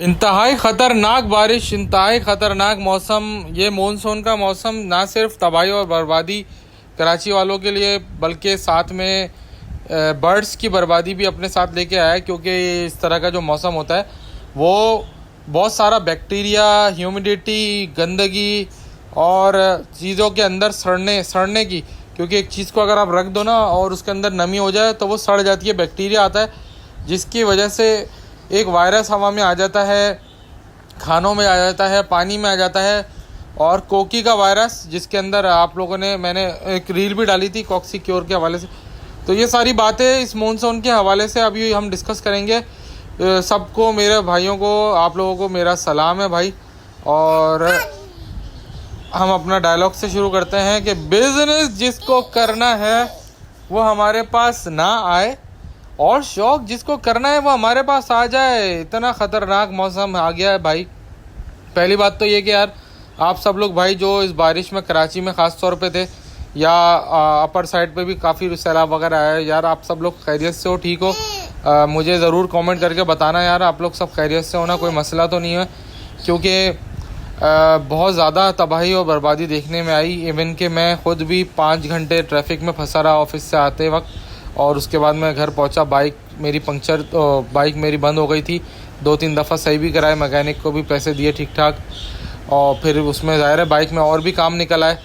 इंतहाई ख़तरनाक बारिश, इंतहाई ख़तरनाक मौसम। ये मानसून का मौसम ना सिर्फ तबाही और बर्बादी कराची वालों के लिए बल्कि साथ में बर्ड्स की बर्बादी भी अपने साथ लेके आया है, क्योंकि इस तरह का जो मौसम होता है वो बहुत सारा बैक्टीरिया, ह्यूमिडिटी, गंदगी और चीज़ों के अंदर सड़ने की, क्योंकि एक चीज़ को अगर आप रख दो ना और उसके अंदर नमी हो जाए तो वो सड़ जाती है, बैक्टीरिया आता है, जिसकी वजह से एक वायरस हवा में आ जाता है, खानों में आ जाता है, पानी में आ जाता है। और कोकी का वायरस, जिसके अंदर आप लोगों ने, मैंने एक रील भी डाली थी कॉक्सी क्योर के हवाले से। तो ये सारी बातें इस मानसून के हवाले से अभी हम डिस्कस करेंगे। सबको, मेरे भाइयों को, आप लोगों को मेरा सलाम है भाई। और हम अपना डायलॉग से शुरू करते हैं कि बिजनेस जिसको करना है वो हमारे पास ना आए, और शौक जिसको करना है वो हमारे पास आ जाए। इतना ख़तरनाक मौसम आ गया है भाई। पहली बात तो ये कि यार आप सब लोग भाई जो इस बारिश में कराची में ख़ास तौर पे थे, या अपर साइड पे भी काफ़ी सैलाब वगैरह आया है, यार आप सब लोग खैरियत से हो, ठीक हो? मुझे ज़रूर कमेंट करके बताना यार आप लोग सब खैरियत से हो ना, कोई मसला तो नहीं है। क्योंकि बहुत ज़्यादा तबाही और बर्बादी देखने में आई। इवन कि मैं ख़ुद भी 5 घंटे ट्रैफिक में फंसा रहा ऑफिस से आते वक्त, और उसके बाद मैं घर पहुंचा, बाइक मेरी बंद हो गई थी। 2-3 दफ़ा सही भी कराए, मैकेनिक को भी पैसे दिए ठीक ठाक, और फिर उसमें ज़ाहिर है बाइक में और भी काम निकल आए,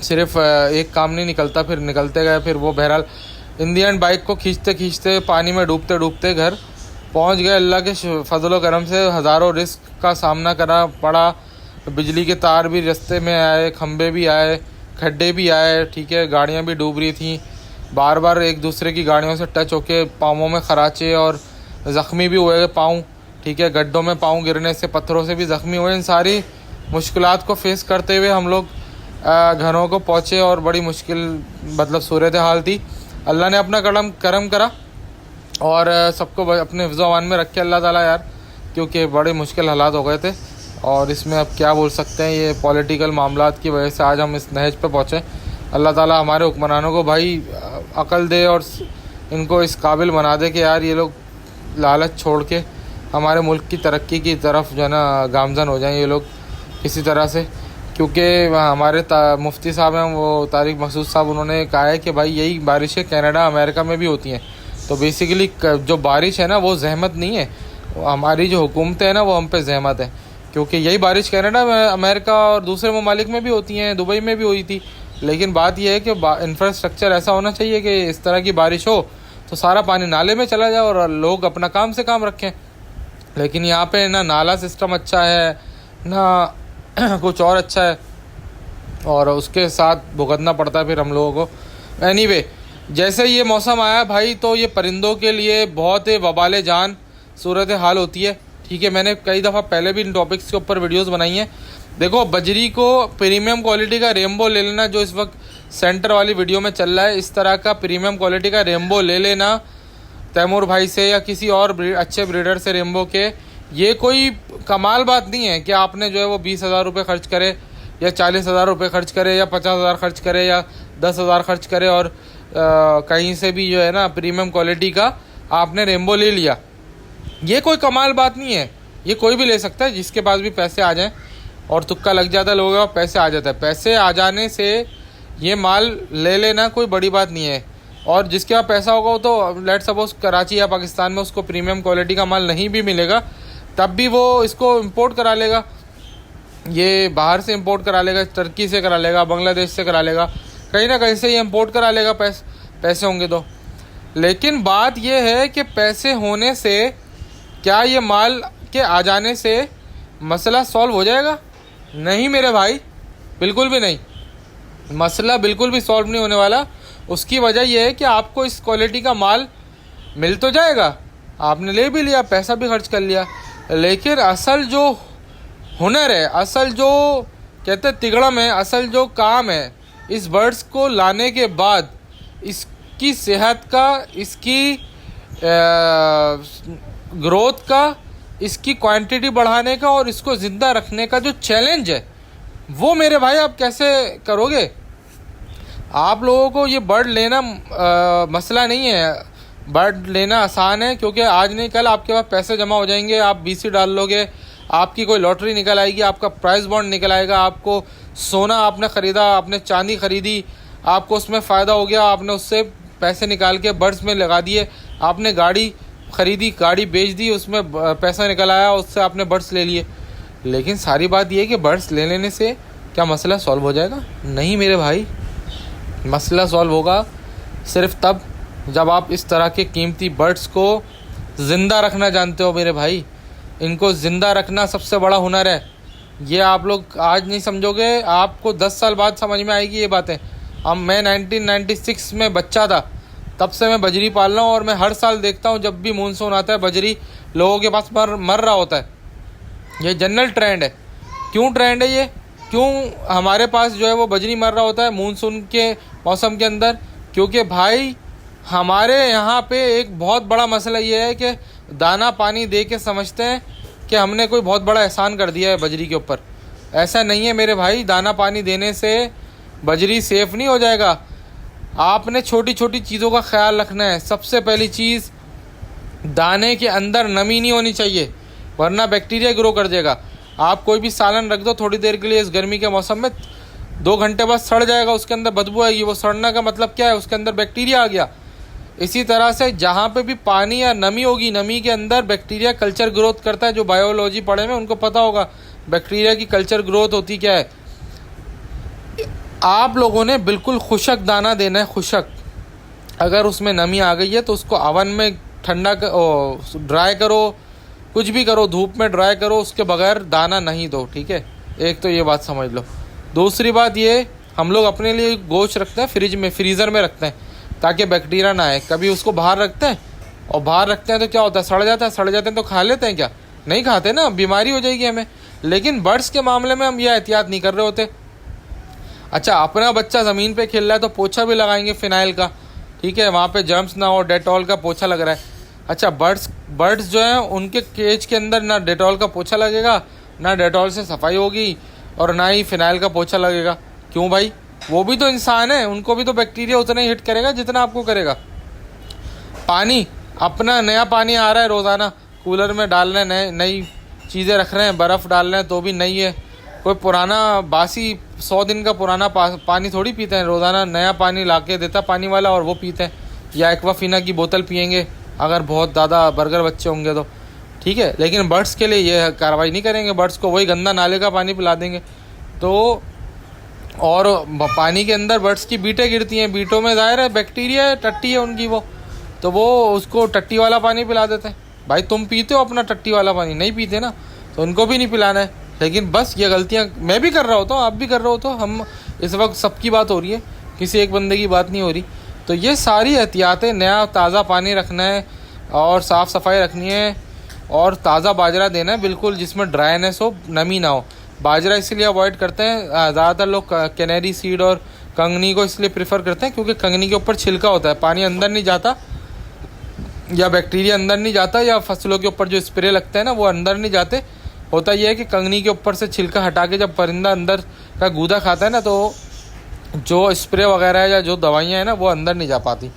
सिर्फ एक काम नहीं निकलता, फिर निकलते गए। फिर वो बहरहाल इन दी एंड बाइक को खींचते खींचते पानी में डूबते डूबते घर पहुंच गए। अल्लाह के फजल करम से हज़ारों रिस्क का सामना करना पड़ा। बिजली के तार भी रास्ते में आए, खंबे भी आए, खड्डे भी आए, ठीक है, गाड़ियाँ भी डूब रही थी, बार बार एक दूसरे की गाड़ियों से टच होके पाँवों में खराचे और ज़ख्मी भी हुए पाँव, ठीक है, गड्ढों में पाँव गिरने से, पत्थरों से भी ज़ख्मी हुए। इन सारी मुश्किलात को फेस करते हुए हम लोग घरों को पहुँचे, और बड़ी मुश्किल मतलब सूरत हाल थी। अल्लाह ने अपना करम करा और सबको अपने हिफ्ज़ अमान में रखे अल्लाह ताला यार, क्योंकि बड़े मुश्किल हालात हो गए थे। और इसमें अब क्या बोल सकते हैं, ये पॉलिटिकल मामलात की वजह से आज हम इस नहज पे पहुँचे। अल्लाह ताला हमारे हुक्मरानों को भाई अकल दे और इनको इस काबिल बना दे कि यार ये लोग लालच छोड़ के हमारे मुल्क की तरक्की की तरफ जो है ना गामजन हो जाएं ये लोग किसी तरह से। क्योंकि हमारे मुफ्ती साहब हैं, वो तारिक मसूद साहब, उन्होंने कहा है कि भाई यही बारिशें कनाडा, अमेरिका में भी होती हैं। तो बेसिकली जो बारिश है ना वो जहमत नहीं है, हमारी जो हुकूमतें हैं ना वो हम पे जहमत है। क्योंकि यही बारिश कनाडा में, अमेरिका और दूसरे ममालिक में भी होती हैं, दुबई में भी हुई थी। लेकिन बात यह है कि इंफ्रास्ट्रक्चर ऐसा होना चाहिए कि इस तरह की बारिश हो तो सारा पानी नाले में चला जाए और लोग अपना काम से काम रखें। लेकिन यहाँ पे ना नाला सिस्टम अच्छा है ना कुछ और अच्छा है, और उसके साथ भुगतना पड़ता है फिर हम लोगों को। एनीवे, जैसे ये मौसम आया भाई तो ये परिंदों के लिए बहुत वबाले जान सूरत हाल होती है, ठीक है। मैंने कई दफ़ा पहले भी इन टॉपिक्स के ऊपर वीडियोस बनाई हैं। देखो, बजरी को प्रीमियम क्वालिटी का रेम्बो ले लेना, जो इस वक्त सेंटर वाली वीडियो में चल रहा है, इस तरह का प्रीमियम क्वालिटी का रेम्बो ले लेना तैमूर भाई से या किसी और अच्छे ब्रीडर से रेम्बो के। ये कोई कमाल बात नहीं है कि आपने जो है वो 20,000 रुपये खर्च करे या 40,000 रुपये खर्च करे या 50,000 खर्च करे या 10,000 खर्च करे और कहीं से भी जो है ना प्रीमियम क्वालिटी का आपने रेम्बो ले लिया। ये कोई कमाल बात नहीं है, ये कोई भी ले सकता है, जिसके पास भी पैसे आ जाएं और तुक्का लग जाता है लोगों का, पैसे आ जाता है। पैसे आ जाने से ये माल ले लेना कोई बड़ी बात नहीं है। और जिसके पास पैसा होगा वो तो लेट सपोज कराची या पाकिस्तान में उसको प्रीमियम क्वालिटी का माल नहीं भी मिलेगा, तब भी वो इसको इंपोर्ट करा लेगा, ये बाहर से इंपोर्ट करा लेगा, टर्की से करा लेगा, बांग्लादेश से करा लेगा, कहीं ना कहीं से ये इंपोर्ट करा लेगा, पैसे होंगे तो। लेकिन बात ये है कि पैसे होने से क्या ये माल के आ जाने से मसला सॉल्व हो जाएगा? नहीं मेरे भाई, बिल्कुल भी नहीं। मसला बिल्कुल भी सॉल्व नहीं होने वाला। उसकी वजह यह है कि आपको इस क्वालिटी का माल मिल तो जाएगा, आपने ले भी लिया, पैसा भी खर्च कर लिया, लेकिन असल जो हुनर है, असल जो कहते तिगड़म है, असल जो काम है इस बर्ड्स को लाने के बाद, इसकी सेहत का, इसकी ग्रोथ का, इसकी क्वांटिटी बढ़ाने का और इसको ज़िंदा रखने का जो चैलेंज है वो मेरे भाई आप कैसे करोगे? आप लोगों को ये बर्ड लेना मसला नहीं है। बर्ड लेना आसान है, क्योंकि आज नहीं कल आपके पास पैसे जमा हो जाएंगे, आप बीसी डाल लोगे, आपकी कोई लॉटरी निकल आएगी, आपका प्राइस बॉन्ड निकल आएगा, आपको सोना आपने ख़रीदा, आपने चांदी ख़रीदी, आपको उसमें फ़ायदा हो गया, आपने उससे पैसे निकाल के बर्ड्स में लगा दिए, आपने गाड़ी ख़रीदी, गाड़ी बेच दी, उसमें पैसा निकल आया, उससे आपने बर्ड्स ले लिए। लेकिन सारी बात यह है कि बर्ड्स ले लेने से क्या मसला सॉल्व हो जाएगा? नहीं मेरे भाई, मसला सॉल्व होगा सिर्फ तब जब आप इस तरह के कीमती बर्ड्स को ज़िंदा रखना जानते हो मेरे भाई। इनको ज़िंदा रखना सबसे बड़ा हुनर है। ये आप लोग आज नहीं समझोगे, आपको 10 साल बाद समझ में आएगी ये बातें। अब मैं 1996 में बच्चा था, तब से मैं बजरी पाल रहा हूँ, और मैं हर साल देखता हूँ जब भी मानसून आता है बजरी लोगों के पास मर रहा होता है। ये जनरल ट्रेंड है। क्यों ट्रेंड है ये? क्यों हमारे पास जो है वो बजरी मर रहा होता है मानसून के मौसम के अंदर? क्योंकि भाई हमारे यहाँ पे एक बहुत बड़ा मसला ये है कि दाना पानी दे के समझते हैं कि हमने कोई बहुत बड़ा एहसान कर दिया है बजरी के ऊपर। ऐसा नहीं है मेरे भाई, दाना पानी देने से बजरी सेफ़ नहीं हो जाएगा। आपने छोटी छोटी चीज़ों का ख्याल रखना है। सबसे पहली चीज़, दाने के अंदर नमी नहीं होनी चाहिए, वरना बैक्टीरिया ग्रो कर जाएगा। आप कोई भी सालन रख दो थोड़ी देर के लिए इस गर्मी के मौसम में, 2 घंटे बाद सड़ जाएगा, उसके अंदर बदबू आएगी। वो सड़ने का मतलब क्या है? उसके अंदर बैक्टीरिया आ गया। इसी तरह से जहाँ पे भी पानी या नमी होगी, नमी के अंदर बैक्टीरिया कल्चर ग्रोथ करता है। जो बायोलॉजी पढ़े में उनको पता होगा बैक्टीरिया की कल्चर ग्रोथ होती क्या है। आप लोगों ने बिल्कुल खुशक दाना देना है, खुशक। अगर उसमें नमी आ गई है तो उसको अवन में ठंडा ड्राई करो, कुछ भी करो, धूप में ड्राई करो, उसके बगैर दाना नहीं दो, ठीक है? एक तो ये बात समझ लो। दूसरी बात ये, हम लोग अपने लिए गोश्त रखते हैं फ्रिज में, फ्रीज़र में रखते हैं ताकि बैक्टीरिया ना आए। कभी उसको बाहर रखते हैं, और बाहर रखते हैं तो क्या होता है? सड़ जाता है। सड़ जाते हैं तो खा लेते हैं क्या? नहीं खाते ना, बीमारी हो जाएगी हमें। लेकिन बर्ड्स के मामले में हम ये एहतियात नहीं कर रहे होते। अच्छा, अपना बच्चा ज़मीन पे खेल रहा है तो पोछा भी लगाएंगे फिनाइल का, ठीक है? वहाँ पे जर्म्स ना हो, डेटॉल का पोछा लग रहा है। अच्छा, बर्ड्स जो हैं उनके केज के अंदर ना डेटॉल का पोछा लगेगा, ना डेटॉल से सफाई होगी, और ना ही फिनाइल का पोछा लगेगा। क्यों भाई? वो भी तो इंसान है, उनको भी तो बैक्टीरिया उतना ही हिट करेगा जितना आपको करेगा। पानी, अपना नया पानी आ रहा है रोज़ाना, कूलर में डाल रहे हैं, नई चीज़ें रख रहे हैं, बर्फ़ डाल रहे हैं तो भी नहीं है। कोई पुराना बासी 100 दिन का पुराना पानी थोड़ी पीते हैं। रोज़ाना नया पानी ला के देता पानी वाला और वो पीते हैं, या एक्वाफिना की बोतल पियेंगे अगर बहुत ज़्यादा बर्गर बच्चे होंगे तो, ठीक है? लेकिन बर्ड्स के लिए ये कार्रवाई नहीं करेंगे। बर्ड्स को वही गंदा नाले का पानी पिला देंगे। तो और पानी के अंदर बर्ड्स की बीटें गिरती हैं, बीटों में ज़ाहिर है बैक्टीरिया है, टट्टी है उनकी वो, तो वो उसको टट्टी वाला पानी पिला देते हैं। भाई तुम पीते हो अपना टट्टी वाला पानी? नहीं पीते ना, तो उनको भी नहीं पिलाना है। लेकिन बस ये गलतियाँ मैं भी कर रहा होता हूँ, आप भी कर रहे हो, तो हम इस वक्त सबकी बात हो रही है, किसी एक बंदे की बात नहीं हो रही। तो ये सारी एहतियातें, नया ताज़ा पानी रखना है, और साफ़ सफाई रखनी है, और ताज़ा बाजरा देना है बिल्कुल, जिसमें ड्राईनेस हो, नमी ना हो। बाजरा इसलिए अवॉइड करते हैं, ज़्यादातर लोग कैनेरी सीड और कंगनी को इसलिए प्रेफर करते हैं क्योंकि कंगनी के ऊपर छिलका होता है, पानी अंदर नहीं जाता, या बैक्टीरिया अंदर नहीं जाता, या फसलों के ऊपर जो स्प्रे लगते हैं ना वो अंदर नहीं जाते। होता यह है कि कंगनी के ऊपर से छिलका हटा के जब परिंदा अंदर का गूदा खाता है ना, तो जो स्प्रे वगैरह है या जो दवाइयाँ हैं ना वो अंदर नहीं जा पाती,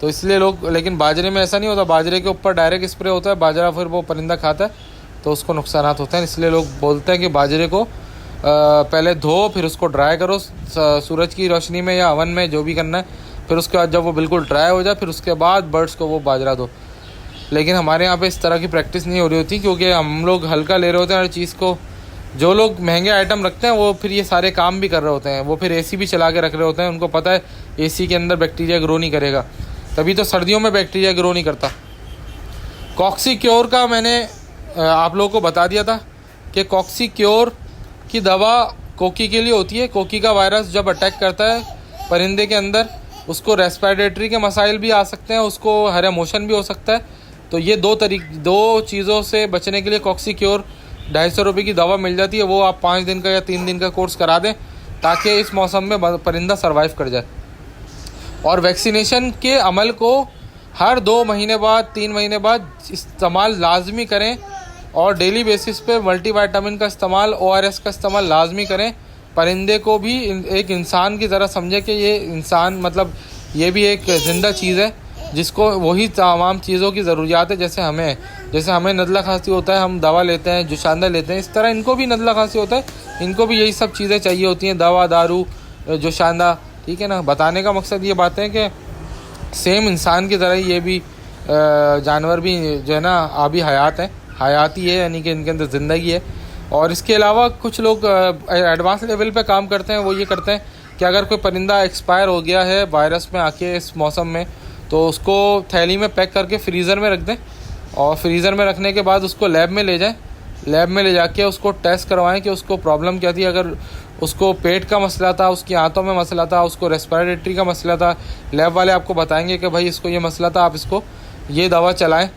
तो इसलिए लोग। लेकिन बाजरे में ऐसा नहीं होता, बाजरे के ऊपर डायरेक्ट स्प्रे होता है, बाजरा फिर वो परिंदा खाता है तो उसको नुकसान होते हैं। इसलिए लोग बोलते हैं कि बाजरे को पहले धो, फिर उसको ड्राई करो सूरज की रोशनी में या अवन में, जो भी करना है, फिर उसके बाद जब वो बिल्कुल ड्राई हो जाए फिर उसके बाद बर्ड्स को वो बाजरा दो। लेकिन हमारे यहाँ पे इस तरह की प्रैक्टिस नहीं हो रही होती, क्योंकि हम लोग हल्का ले रहे होते हैं हर चीज़ को। जो लोग महंगे आइटम रखते हैं वो फिर ये सारे काम भी कर रहे होते हैं, वो फिर एसी भी चला के रख रहे होते हैं। उनको पता है एसी के अंदर बैक्टीरिया ग्रो नहीं करेगा, तभी तो सर्दियों में बैक्टीरिया ग्रो नहीं करता। कॉक्सीक्योर का मैंने आप लोगों को बता दिया था कि कॉक्सीक्योर की दवा कोकी के लिए होती है। कोकी का वायरस जब अटैक करता है परिंदे के अंदर, उसको रेस्पिरेटरी के मसाइल भी आ सकते हैं, उसको हर इमोशन भी हो सकता है। तो ये दो चीज़ों से बचने के लिए कॉक्सीक्योर 250 रुपये की दवा मिल जाती है। वो आप 5 दिन का या 3 दिन का कोर्स करा दें ताकि इस मौसम में परिंदा सर्वाइव कर जाए। और वैक्सीनेशन के अमल को हर 2 महीने बाद 3 महीने बाद इस्तेमाल लाजमी करें, और डेली बेसिस पे मल्टीविटामिन का इस्तेमाल, ORS का इस्तेमाल लाजमी करें। परिंदे को भी एक इंसान की तरह समझे कि ये इंसान मतलब ये भी एक ज़िंदा चीज़ है, जिसको वही तमाम चीज़ों की ज़रूरियात है। जैसे हमें नज़ला खांसी होता है, हम दवा लेते हैं, जोशांदा लेते हैं, इस तरह इनको भी नज़ला खांसी होता है, इनको भी यही सब चीज़ें चाहिए होती हैं, दवा, दारू, जोशांदा, ठीक है ना। बताने का मकसद ये बात है कि सेम इंसान की तरह ही ये भी जानवर भी जो है ना आबी हयात है, हयाती है, यानी कि इनके अंदर ज़िंदगी है। और इसके अलावा कुछ लोग एडवांस लेवल पे काम करते हैं, वो ये करते हैं कि अगर कोई परिंदा एक्सपायर हो गया है वायरस में आके इस मौसम में, तो उसको थैली में पैक करके फ्रीज़र में रख दें, और फ्रीज़र में रखने के बाद उसको लैब में ले जाएं, लैब में ले जाके उसको टेस्ट करवाएं कि उसको प्रॉब्लम क्या थी। अगर उसको पेट का मसला था, उसकी आंतों में मसला था, उसको रेस्पिरेटरी का मसला था, लैब वाले आपको बताएंगे कि भाई इसको ये मसला था, आप इसको ये दवा चलाएं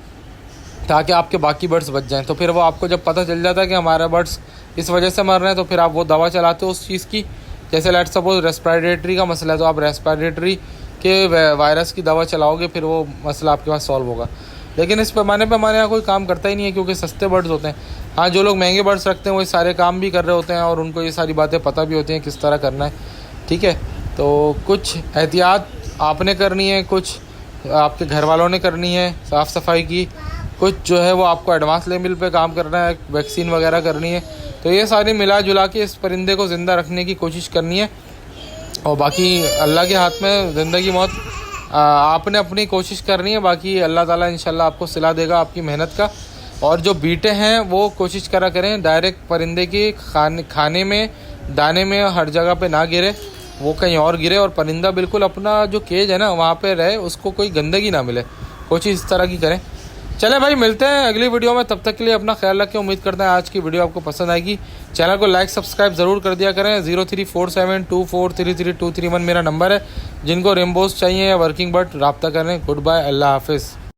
ताकि आपके बाकी बर्ड्स बच जाएं। तो फिर वो आपको जब पता चल जाता है कि हमारा बर्ड्स इस वजह से मर रहे हैं, तो फिर आप वो दवा चलाते हो उस चीज़ की। जैसे लेट सपोज रेस्पिरेटरी का मसला है, तो आप रेस्पिरेटरी के वायरस की दवा चलाओगे, फिर वो मसला आपके पास सॉल्व होगा। लेकिन इस पैमाने पर हमारे यहाँ कोई काम करता ही नहीं है, क्योंकि सस्ते बर्ड्स होते हैं। हाँ, जो लोग महंगे बर्ड्स रखते हैं वो सारे काम भी कर रहे होते हैं और उनको ये सारी बातें पता भी होती हैं किस तरह करना है, ठीक है। तो कुछ एहतियात आपने करनी है, कुछ आपके घर वालों ने करनी है साफ़ सफाई की, कुछ जो है वो आपको एडवांस लेवल पे काम करना है, वैक्सीन वगैरह करनी है। तो ये सारी मिला जुला के इस परिंदे को ज़िंदा रखने की कोशिश करनी है, और बाकी अल्लाह के हाथ में ज़िंदगी मौत, आपने अपनी कोशिश करनी है। बाकी अल्लाह ताला इंशाल्लाह आपको सिला देगा आपकी मेहनत का। और जो बीटे हैं वो कोशिश करा करें डायरेक्ट परिंदे के खाने में, दाने में, हर जगह पे ना गिरे, वो कहीं और गिरे, और परिंदा बिल्कुल अपना जो केज है ना वहाँ पे रहे, उसको कोई गंदगी ना मिले, कोशिश इस तरह की करें। चले भाई, मिलते हैं अगली वीडियो में, तब तक के लिए अपना ख्याल रखें। उम्मीद करते हैं आज की वीडियो आपको पसंद आएगी। चैनल को लाइक सब्सक्राइब ज़रूर कर दिया करें। 034724333231 मेरा नंबर है। जिनको रेम्बोस चाहिए या वर्किंग बर्ड, रब्ता करें। गुड बाय, अल्लाह हाफिज़।